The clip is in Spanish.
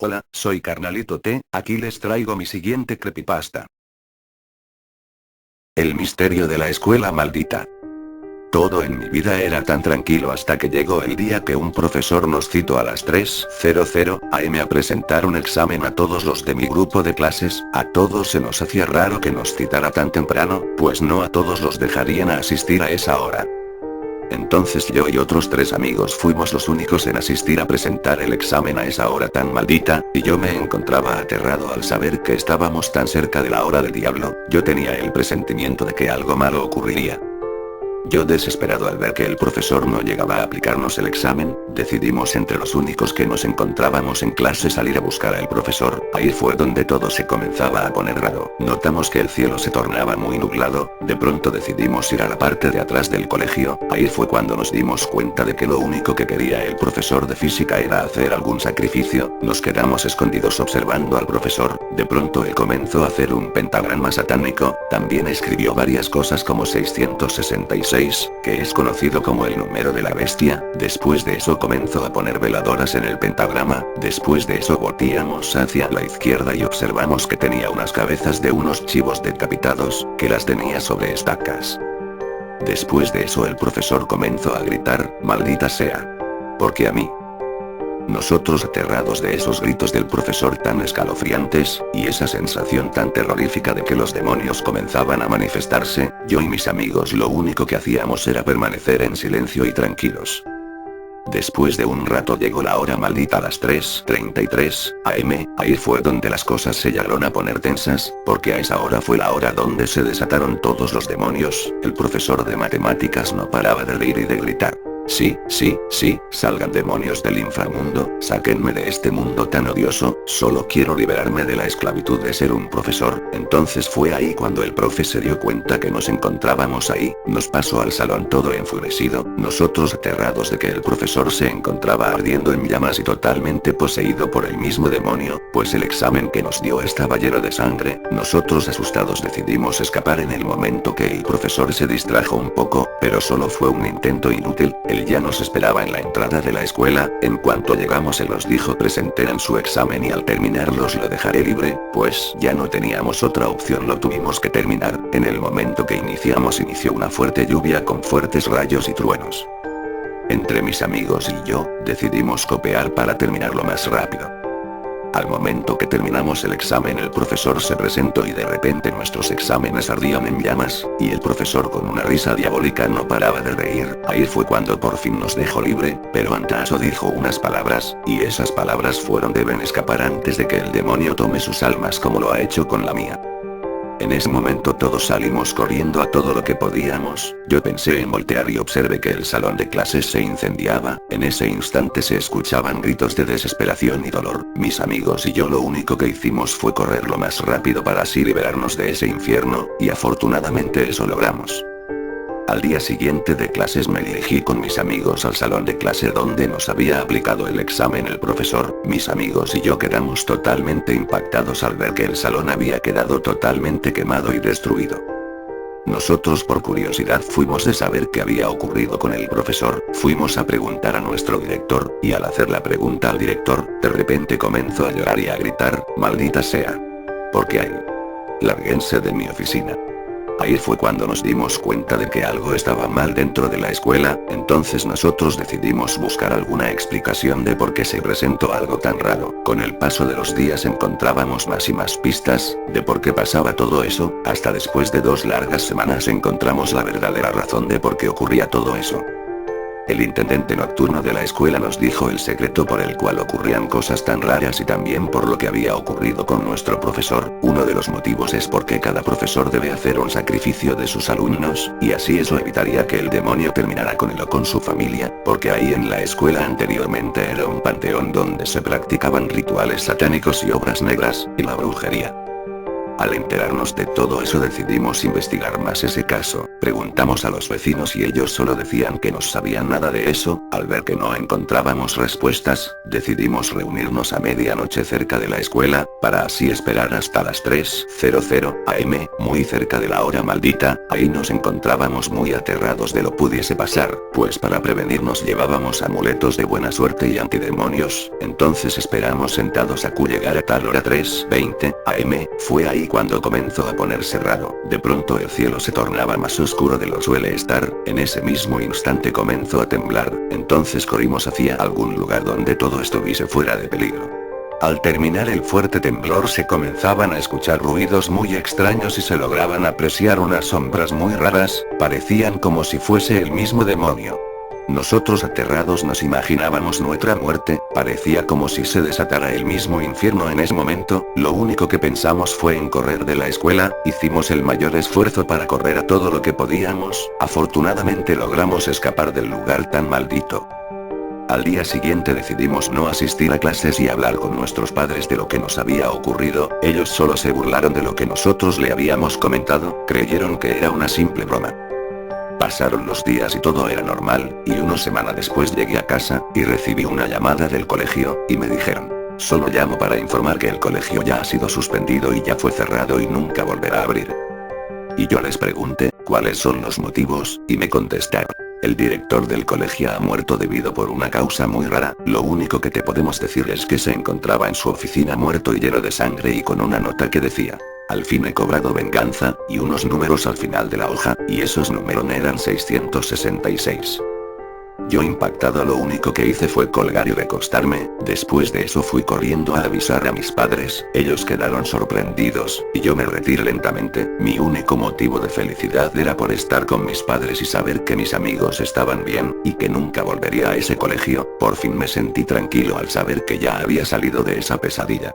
Hola, soy Carnalito T, aquí les traigo mi siguiente creepypasta. El misterio de la escuela maldita. Todo en mi vida era tan tranquilo hasta que llegó el día que un profesor nos citó a las 3:00 am a presentar un examen a todos los de mi grupo de clases. A todos se nos hacía raro que nos citara tan temprano, pues no a todos los dejarían a asistir a esa hora. Entonces yo y otros 3 amigos fuimos los únicos en asistir a presentar el examen a esa hora tan maldita, y yo me encontraba aterrado al saber que estábamos tan cerca de la hora del diablo. Yo tenía el presentimiento de que algo malo ocurriría. Yo desesperado al ver que el profesor no llegaba a aplicarnos el examen, decidimos entre los únicos que nos encontrábamos en clase salir a buscar al profesor. Ahí fue donde todo se comenzaba a poner raro. Notamos que el cielo se tornaba muy nublado, de pronto decidimos ir a la parte de atrás del colegio. Ahí fue cuando nos dimos cuenta de que lo único que quería el profesor de física era hacer algún sacrificio. Nos quedamos escondidos observando al profesor. De pronto él comenzó a hacer un pentagrama satánico, también escribió varias cosas como 666, que es conocido como el número de la bestia. Después de eso comenzó a poner veladoras en el pentagrama. Después de eso volteamos hacia la izquierda y observamos que tenía unas cabezas de unos chivos decapitados, que las tenía sobre estacas. Después de eso el profesor comenzó a gritar, maldita sea. Porque a mí. Nosotros aterrados de esos gritos del profesor tan escalofriantes, y esa sensación tan terrorífica de que los demonios comenzaban a manifestarse, yo y mis amigos lo único que hacíamos era permanecer en silencio y tranquilos. Después de un rato llegó la hora maldita a las 3:33 am, ahí fue donde las cosas se llegaron a poner tensas, porque a esa hora fue la hora donde se desataron todos los demonios. El profesor de matemáticas no paraba de reír y de gritar. Sí, sí, sí, salgan demonios del inframundo, sáquenme de este mundo tan odioso, solo quiero liberarme de la esclavitud de ser un profesor. Entonces fue ahí cuando el profe se dio cuenta que nos encontrábamos ahí, nos pasó al salón todo enfurecido, nosotros aterrados de que el profesor se encontraba ardiendo en llamas y totalmente poseído por el mismo demonio, pues el examen que nos dio estaba lleno de sangre. Nosotros asustados decidimos escapar en el momento que el profesor se distrajo un poco, pero solo fue un intento inútil. Él ya nos esperaba en la entrada de la escuela. En cuanto llegamos él nos dijo presenten su examen y al terminarlos lo dejaré libre, pues ya no teníamos otra opción, lo tuvimos que terminar. En el momento que inició una fuerte lluvia con fuertes rayos y truenos. Entre mis amigos y yo, decidimos copiar para terminarlo más rápido. Al momento que terminamos el examen el profesor se presentó y de repente nuestros exámenes ardían en llamas, y el profesor con una risa diabólica no paraba de reír. Ahí fue cuando por fin nos dejó libre, pero antes dijo unas palabras, y esas palabras fueron deben escapar antes de que el demonio tome sus almas como lo ha hecho con la mía. En ese momento todos salimos corriendo a todo lo que podíamos. Yo pensé en voltear y observé que el salón de clases se incendiaba. En ese instante se escuchaban gritos de desesperación y dolor. Mis amigos y yo lo único que hicimos fue correr lo más rápido para así liberarnos de ese infierno, y afortunadamente eso logramos. Al día siguiente de clases me dirigí con mis amigos al salón de clase donde nos había aplicado el examen el profesor. Mis amigos y yo quedamos totalmente impactados al ver que el salón había quedado totalmente quemado y destruido. Nosotros por curiosidad fuimos de saber qué había ocurrido con el profesor, fuimos a preguntar a nuestro director, y al hacer la pregunta al director, de repente comenzó a llorar y a gritar, maldita sea. ¿Por qué hay? Lárguense de mi oficina. Ahí fue cuando nos dimos cuenta de que algo estaba mal dentro de la escuela. Entonces nosotros decidimos buscar alguna explicación de por qué se presentó algo tan raro. Con el paso de los días encontrábamos más y más pistas, de por qué pasaba todo eso, hasta después de 2 largas semanas encontramos la verdadera razón de por qué ocurría todo eso. El intendente nocturno de la escuela nos dijo el secreto por el cual ocurrían cosas tan raras y también por lo que había ocurrido con nuestro profesor. Uno de los motivos es porque cada profesor debe hacer un sacrificio de sus alumnos, y así eso evitaría que el demonio terminara con él o con su familia, porque ahí en la escuela anteriormente era un panteón donde se practicaban rituales satánicos y obras negras, y la brujería. Al enterarnos de todo eso decidimos investigar más ese caso, preguntamos a los vecinos y ellos solo decían que no sabían nada de eso. Al ver que no encontrábamos respuestas, decidimos reunirnos a medianoche cerca de la escuela, para así esperar hasta las 3:00 am, muy cerca de la hora maldita. Ahí nos encontrábamos muy aterrados de lo pudiese pasar, pues para prevenirnos llevábamos amuletos de buena suerte y antidemonios. Entonces esperamos sentados a que llegara a tal hora 3:20 am, fue ahí cuando comenzó a ponerse raro. De pronto el cielo se tornaba más oscuro de lo suele estar, en ese mismo instante comenzó a temblar, entonces corrimos hacia algún lugar donde todo estuviese fuera de peligro. Al terminar el fuerte temblor se comenzaban a escuchar ruidos muy extraños y se lograban apreciar unas sombras muy raras, parecían como si fuese el mismo demonio. Nosotros aterrados nos imaginábamos nuestra muerte, parecía como si se desatara el mismo infierno en ese momento. Lo único que pensamos fue en correr de la escuela, hicimos el mayor esfuerzo para correr a todo lo que podíamos, afortunadamente logramos escapar del lugar tan maldito. Al día siguiente decidimos no asistir a clases y hablar con nuestros padres de lo que nos había ocurrido. Ellos solo se burlaron de lo que nosotros le habíamos comentado, creyeron que era una simple broma. Pasaron los días y todo era normal, y una semana después llegué a casa, y recibí una llamada del colegio, y me dijeron: solo llamo para informar que el colegio ya ha sido suspendido y ya fue cerrado y nunca volverá a abrir. Y yo les pregunté, ¿cuáles son los motivos? Y me contestaron: el director del colegio ha muerto debido por una causa muy rara, lo único que te podemos decir es que se encontraba en su oficina muerto y lleno de sangre y con una nota que decía: al fin he cobrado venganza, y unos números al final de la hoja, y esos números eran 666. Yo impactado lo único que hice fue colgar y recostarme. Después de eso fui corriendo a avisar a mis padres, ellos quedaron sorprendidos, y yo me retiré lentamente. Mi único motivo de felicidad era por estar con mis padres y saber que mis amigos estaban bien, y que nunca volvería a ese colegio. Por fin me sentí tranquilo al saber que ya había salido de esa pesadilla.